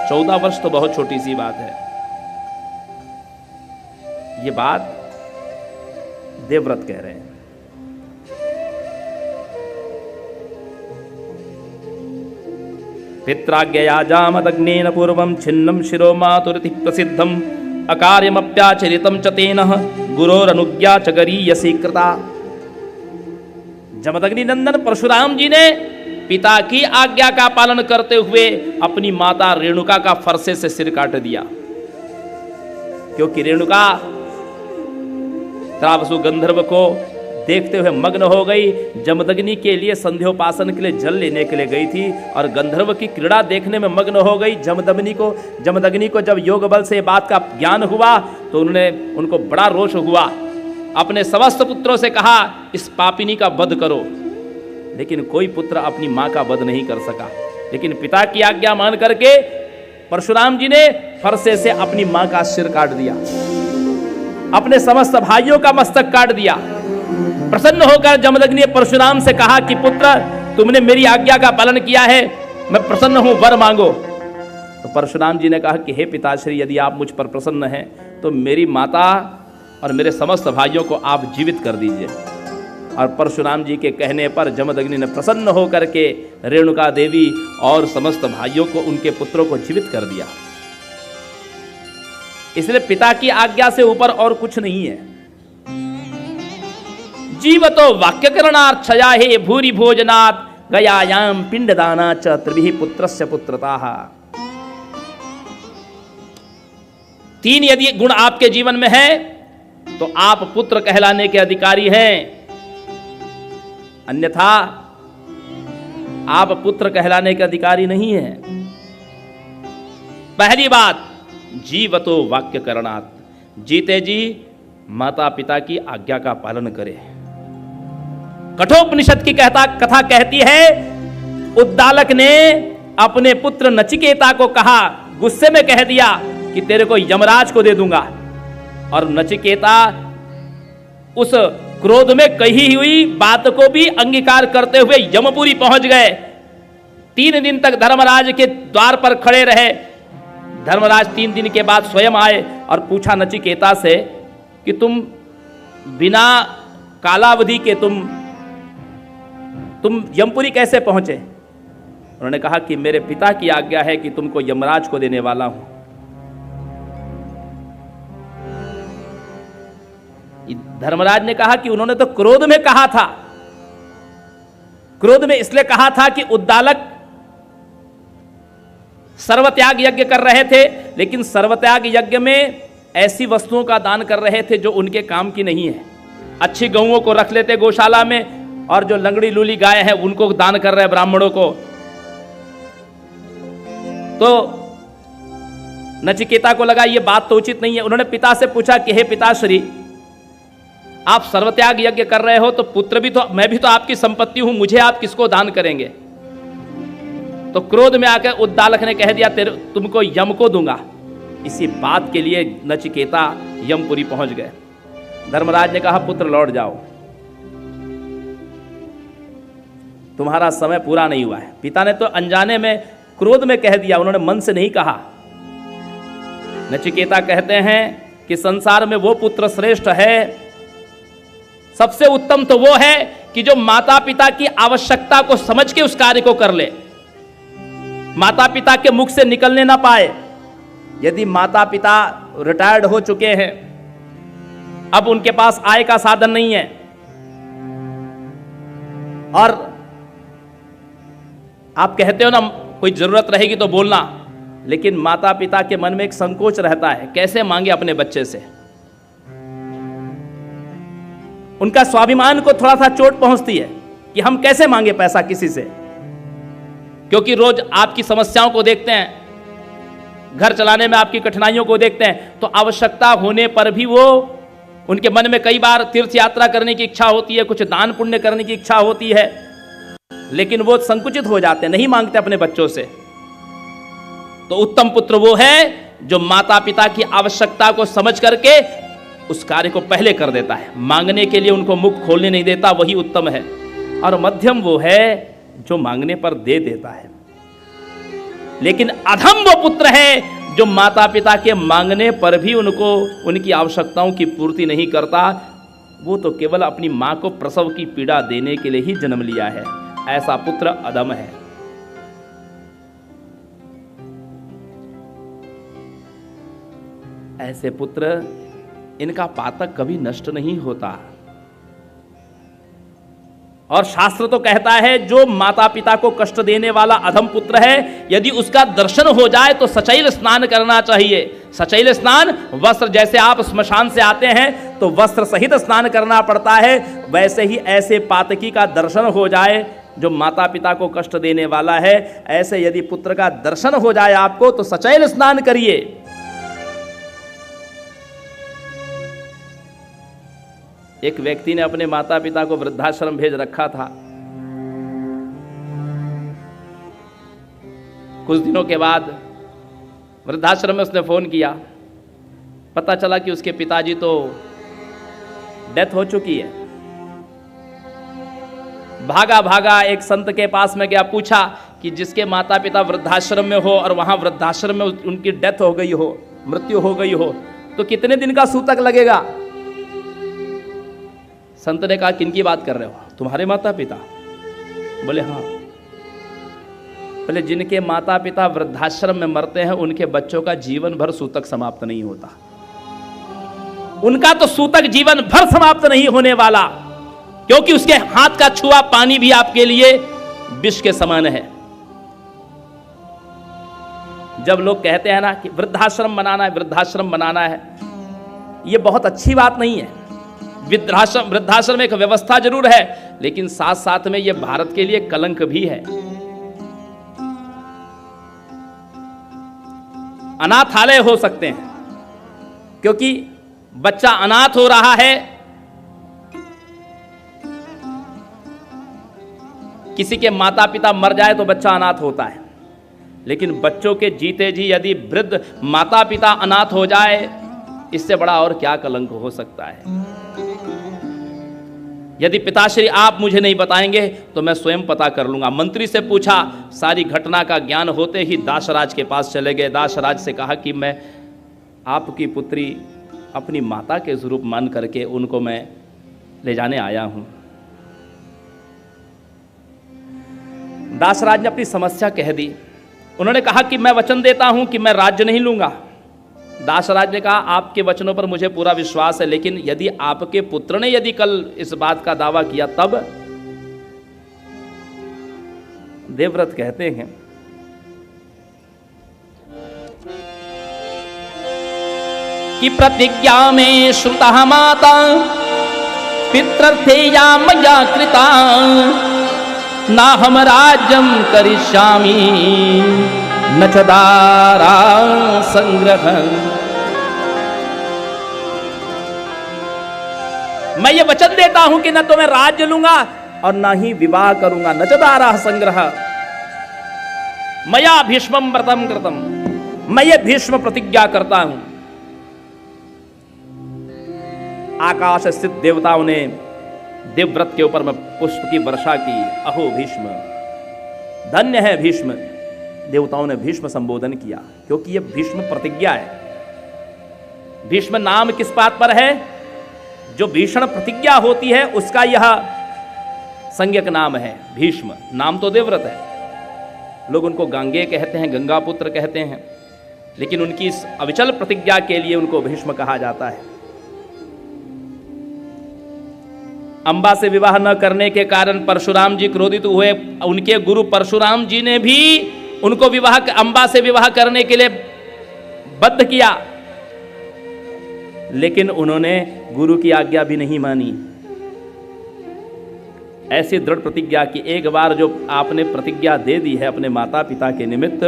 14 वर्ष तो बहुत छोटी सी बात है। ये बात देवव्रत कह रहे हैं। पित्राज्ञया जामदग्नेन पूर्वं छिन्नं शिरो मातुरिति प्रसिद्धं अकार्यमप्याचरितं च तेन गुरोरनुज्ञा च गरीयसी कृता। जमदग्नि नंदन परशुराम जी ने पिता की आज्ञा का पालन करते हुए अपनी माता रेणुका का फरसे से सिर काट दिया, क्योंकि रेणुका त्रावसु गंधर्व को देखते हुए मग्न हो गई। जमदग्नि के लिए संध्योपासन के लिए जल लेने के लिए गई थी और गंधर्व की क्रीड़ा देखने में मग्न हो गई। जमदग्नि को जब योग बल से बात का ज्ञान हुआ तो उनको बड़ा रोष हुआ। अपने समस्त पुत्रों से कहा इस पापिनी का वध करो, लेकिन कोई पुत्र अपनी मां का वध नहीं कर सका। लेकिन पिता की आज्ञा मान करके परशुराम जी ने फरसे से अपनी मां का सिर काट दिया, अपने समस्त भाइयों का मस्तक काट दिया। प्रसन्न होकर जमदग्नि ने परशुराम से कहा कि पुत्र, तुमने मेरी आज्ञा का पालन किया है, मैं प्रसन्न हूं, वर मांगो। तो परशुराम जी ने कहा कि हे पिताश्री, यदि आप मुझ पर प्रसन्न हैं तो मेरी माता और मेरे समस्त भाइयों को आप जीवित कर दीजिए। और परशुराम जी के कहने पर जमदग्नि ने प्रसन्न होकर के रेणुका देवी और समस्त भाइयों को, उनके पुत्रों को जीवित कर दिया। इसलिए पिता की आज्ञा से ऊपर और कुछ नहीं है। जीवतो वाक्यकरणार्थया हे भूरि भोजनात् गयायाम पिंडदाना च त्रिभिः पुत्रस्य पुत्रताः। 3 यदि गुण आपके जीवन में है तो आप पुत्र कहलाने के अधिकारी हैं, अन्यथा आप पुत्र कहलाने के अधिकारी नहीं हैं। पहली बात, जीवतो वाक्यकरणात्, जीते जी माता पिता की आज्ञा का पालन करे। कठोपनिषद की कथा कहती है, उद्दालक ने अपने पुत्र नचिकेता को कहा, गुस्से में कह दिया कि तेरे को यमराज को दे दूंगा। और नचिकेता उस क्रोध में कही हुई बात को भी अंगीकार करते हुए यमपुरी पहुंच गए। 3 दिन तक धर्मराज के द्वार पर खड़े रहे। धर्मराज 3 दिन के बाद स्वयं आए और पूछा नचिकेता से कि तुम बिना कालावधि के तुम यमपुरी कैसे पहुंचे? उन्होंने कहा कि मेरे पिता की आज्ञा है कि तुमको यमराज को देने वाला हूं। धर्मराज ने कहा कि उन्होंने तो क्रोध में कहा था। क्रोध में इसलिए कहा था कि उद्दालक सर्वत्याग यज्ञ कर रहे थे, लेकिन सर्वत्याग यज्ञ में ऐसी वस्तुओं का दान कर रहे थे जो उनके काम की नहीं है। अच्छी गऊओं को रख लेते गौशाला में और जो लंगड़ी लूली गाय है उनको दान कर रहे ब्राह्मणों को। तो नचिकेता को लगा ये बात तो उचित नहीं है। उन्होंने पिता से पूछा कि हे पिताश्री, आप सर्वत्याग यज्ञ कर रहे हो तो पुत्र भी तो, मैं भी तो आपकी संपत्ति हूं, मुझे आप किसको दान करेंगे? तो क्रोध में आकर उद्दालक ने कह दिया तुमको यम को दूंगा। इसी बात के लिए नचिकेता यमपुरी पहुंच गए। धर्मराज ने कहा पुत्र लौट जाओ, तुम्हारा समय पूरा नहीं हुआ है। पिता ने तो अनजाने में क्रोध में कह दिया, उन्होंने मन से नहीं कहा। नचिकेता कहते हैं कि संसार में वो पुत्र श्रेष्ठ है, सबसे उत्तम तो वो है कि जो माता पिता की आवश्यकता को समझ के उस कार्य को कर ले, माता पिता के मुख से निकलने ना पाए। यदि माता पिता रिटायर्ड हो चुके हैं, अब उनके पास आय का साधन नहीं है और आप कहते हो ना कोई जरूरत रहेगी तो बोलना, लेकिन माता पिता के मन में एक संकोच रहता है, कैसे मांगे अपने बच्चे से। उनका स्वाभिमान को थोड़ा सा चोट पहुंचती है कि हम कैसे मांगे पैसा किसी से, क्योंकि रोज आपकी समस्याओं को देखते हैं, घर चलाने में आपकी कठिनाइयों को देखते हैं। तो आवश्यकता होने पर भी वो, उनके मन में कई बार तीर्थ यात्रा करने की इच्छा होती है, कुछ दान पुण्य करने की इच्छा होती है, लेकिन वो संकुचित हो जाते हैं, नहीं मांगते अपने बच्चों से। तो उत्तम पुत्र वो है जो माता पिता की आवश्यकता को समझ करके उस कार्य को पहले कर देता है, मांगने के लिए उनको मुख खोलने नहीं देता, वही उत्तम है। और मध्यम वो है जो मांगने पर दे देता है। लेकिन अधम वो पुत्र है जो माता पिता के मांगने पर भी उनको उनकी आवश्यकताओं की पूर्ति नहीं करता। वो तो केवल अपनी मां को प्रसव की पीड़ा देने के लिए ही जन्म लिया है। ऐसा पुत्र अधम है। ऐसे पुत्र, इनका पातक कभी नष्ट नहीं होता। और शास्त्र तो कहता है जो माता पिता को कष्ट देने वाला अधम पुत्र है, यदि उसका दर्शन हो जाए तो सचैल स्नान करना चाहिए। सचैल स्नान, वस्त्र, जैसे आप श्मशान से आते हैं तो वस्त्र सहित स्नान करना पड़ता है, वैसे ही ऐसे पातकी का दर्शन हो जाए जो माता पिता को कष्ट देने वाला है, ऐसे यदि पुत्र का दर्शन हो जाए आपको तो सचैल स्नान करिए। एक व्यक्ति ने अपने माता पिता को वृद्धाश्रम भेज रखा था। कुछ दिनों के बाद वृद्धाश्रम में उसने फोन किया, पता चला कि उसके पिताजी तो डेथ हो चुकी है। भागा भागा एक संत के पास में गया, पूछा कि जिसके माता पिता वृद्धाश्रम में हो और वहां वृद्धाश्रम में उनकी डेथ हो गई हो, मृत्यु हो गई हो, तो कितने दिन का सूतक लगेगा? संत ने कहा, किनकी बात कर रहे हो? तुम्हारे माता पिता? बोले हाँ। बोले जिनके माता पिता वृद्धाश्रम में मरते हैं उनके बच्चों का जीवन भर सूतक समाप्त नहीं होता। उनका तो सूतक जीवन भर समाप्त नहीं होने वाला, क्योंकि उसके हाथ का छुआ पानी भी आपके लिए विष के समान है। जब लोग कहते हैं ना कि वृद्धाश्रम बनाना है, वृद्धाश्रम बनाना है, यह बहुत अच्छी बात नहीं है। वृद्धाश्रम एक व्यवस्था जरूर है, लेकिन साथ साथ में यह भारत के लिए कलंक भी है। अनाथालय हो सकते हैं, क्योंकि बच्चा अनाथ हो रहा है, किसी के माता पिता मर जाए तो बच्चा अनाथ होता है, लेकिन बच्चों के जीते जी यदि वृद्ध माता पिता अनाथ हो जाए, इससे बड़ा और क्या कलंक हो सकता है। यदि पिताश्री आप मुझे नहीं बताएंगे तो मैं स्वयं पता कर लूंगा। मंत्री से पूछा, सारी घटना का ज्ञान होते ही दासराज के पास चले गए। दासराज से कहा कि मैं आपकी पुत्री अपनी माता के स्वरूप मान करके उनको मैं ले जाने आया हूं। दासराज ने अपनी समस्या कह दी। उन्होंने कहा कि मैं वचन देता हूं कि मैं राज्य नहीं लूंगा। दासराज ने कहा, आपके वचनों पर मुझे पूरा विश्वास है, लेकिन यदि आपके पुत्र ने यदि कल इस बात का दावा किया तब? देवव्रत कहते हैं कि प्रतिज्ञा में श्रुता माता पितृर्थेया मया कृता ना हम राज्यम करिष्यामि न च दारा संग्रह। मैं ये वचन देता हूं कि न तो मैं राज्य लूंगा और ना ही विवाह करूंगा। न च दारा संग्रह मया भीष्मं व्रतम कृतम, मैं ये भीष्म प्रतिज्ञा करता हूं। आकाश स्थित देवताओं ने देवव्रत के ऊपर में पुष्प की वर्षा की। अहो भीष्म, धन्य है भीष्म। देवताओं ने भीष्म संबोधन किया, क्योंकि यह भीष्म प्रतिज्ञा है। भीष्म नाम किस बात पर है? जो भीषण प्रतिज्ञा होती है उसका यह संज्ञक नाम है भीष्म। नाम तो देवव्रत है, लोग उनको गांगे कहते हैं, गंगा पुत्र कहते हैं, लेकिन उनकी इस अविचल प्रतिज्ञा के लिए उनको भीष्म कहा जाता है। अंबा से विवाह न करने के कारण परशुराम जी क्रोधित हुए। उनके गुरु परशुराम जी ने भी उनको अंबा से विवाह करने के लिए बद्ध किया, लेकिन उन्होंने गुरु की आज्ञा भी नहीं मानी। ऐसी दृढ़ प्रतिज्ञा की एक बार जो आपने प्रतिज्ञा दे दी है अपने माता पिता के निमित्त,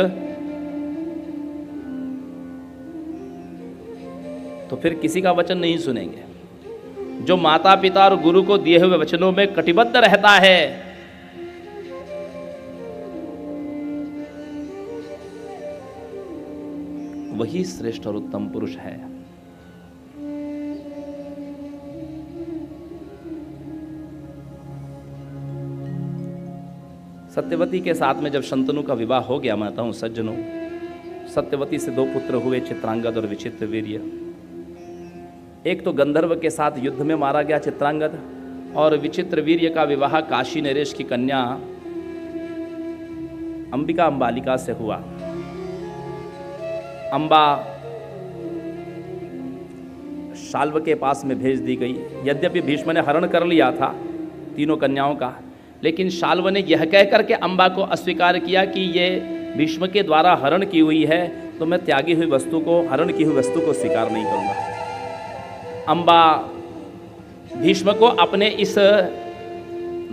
तो फिर किसी का वचन नहीं सुनेंगे। जो माता पिता और गुरु को दिए हुए वचनों में कटिबद्ध रहता है, वही श्रेष्ठ और उत्तम पुरुष है। सत्यवती के साथ में जब शंतनु का विवाह हो गया, माताओं सज्जनों, सत्यवती से 2 पुत्र हुए, चित्रांगद और विचित्रवीर्य। एक तो गंधर्व के साथ युद्ध में मारा गया चित्रांगद, और विचित्रवीर्य का विवाह काशी नरेश की कन्या अंबिका अंबालिका से हुआ। अंबा शाल्व के पास में भेज दी गई। यद्यपि भीष्म ने हरण कर लिया था तीनों कन्याओं का, लेकिन शाल्व ने यह कह करके अंबा को अस्वीकार किया कि ये भीष्म के द्वारा हरण की हुई है, तो मैं त्यागी हुई वस्तु को, हरण की हुई वस्तु को स्वीकार नहीं करूंगा। अंबा भीष्म को अपने इस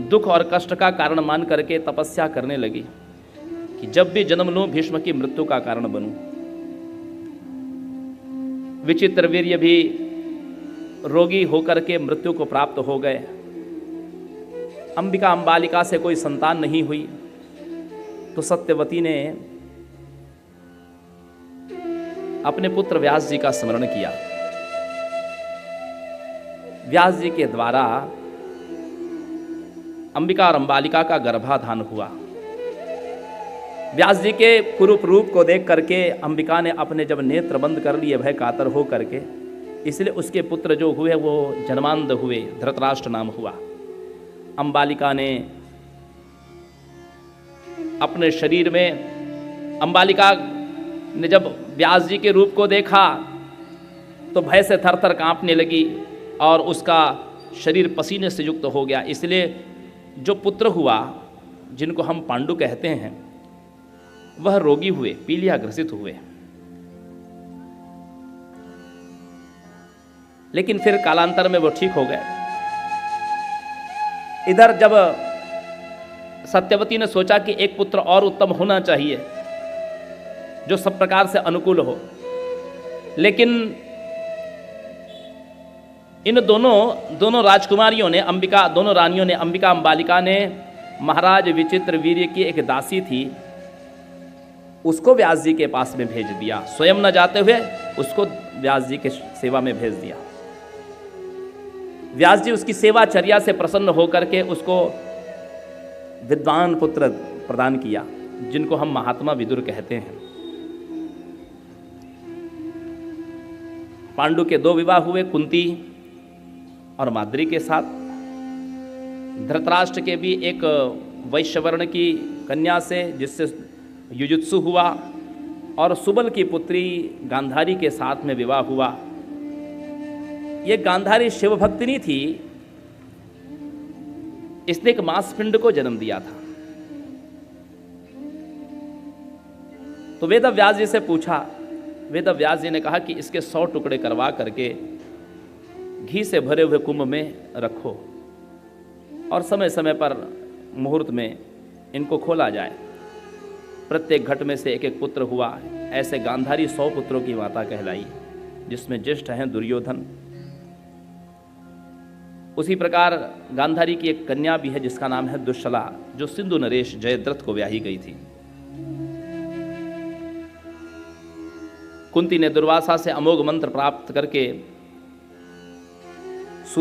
दुख और कष्ट का कारण मान करके तपस्या करने लगी कि जब भी जन्म लूं भीष्म की मृत्यु का कारण बनूं। विचित्रवीर्य भी रोगी होकर के मृत्यु को प्राप्त हो गए। अंबिका अंबालिका से कोई संतान नहीं हुई, तो सत्यवती ने अपने पुत्र व्यास जी का स्मरण किया। व्यास जी के द्वारा अंबिका और अंबालिका का गर्भाधान हुआ। व्यास जी के कुरूप रूप को देख करके अंबिका ने अपने जब नेत्र बंद कर लिए भय कातर हो करके, इसलिए उसके पुत्र जो हुए वो जन्मांध हुए, धृतराष्ट्र नाम हुआ। अंबालिका ने अपने शरीर में, अंबालिका ने जब व्यास जी के रूप को देखा तो भय से थर थर कांपने लगी और उसका शरीर पसीने से युक्त हो गया। इसलिए जो पुत्र हुआ, जिनको हम पांडु कहते हैं, वह रोगी हुए, पीलिया ग्रसित हुए। लेकिन फिर कालांतर में वो ठीक हो गए। इधर जब सत्यवती ने सोचा कि एक पुत्र और उत्तम होना चाहिए जो सब प्रकार से अनुकूल हो, लेकिन इन दोनों राजकुमारियों ने, दोनों रानियों ने, अंबिका अंबालिका ने महाराज विचित्रवीर्य की एक दासी थी, उसको व्यास जी के पास में भेज दिया। स्वयं न जाते हुए उसको व्यास जी के सेवा में भेज दिया। व्यास जी उसकी सेवाचर्या से प्रसन्न होकर के उसको विद्वान पुत्र प्रदान किया, जिनको हम महात्मा विदुर कहते हैं। पांडु के 2 विवाह हुए, कुंती और माद्री के साथ। धृतराष्ट्र के भी एक वैश्यवर्ण की कन्या से, जिससे युजुत्सु हुआ, और सुबल की पुत्री गांधारी के साथ में विवाह हुआ। ये गांधारी शिव भक्तिनी थी, इसने एक मांसपिंड को जन्म दिया था। तो वेदव्यास जी से पूछा, वेदव्यास जी ने कहा कि इसके 100 टुकड़े करवा करके घी से भरे हुए कुंभ में रखो और समय समय पर मुहूर्त में इनको खोला जाए। प्रत्येक घट में से एक एक पुत्र हुआ। ऐसे गांधारी 100 पुत्रों की माता कहलाई, जिसमें ज्येष्ठ हैं दुर्योधन। उसी प्रकार गांधारी की एक कन्या भी है जिसका नाम है दुश्शला, जो सिंधु नरेश जयद्रथ को ब्याही गई थी। कुंती ने दुर्वासा से अमोघ मंत्र प्राप्त करके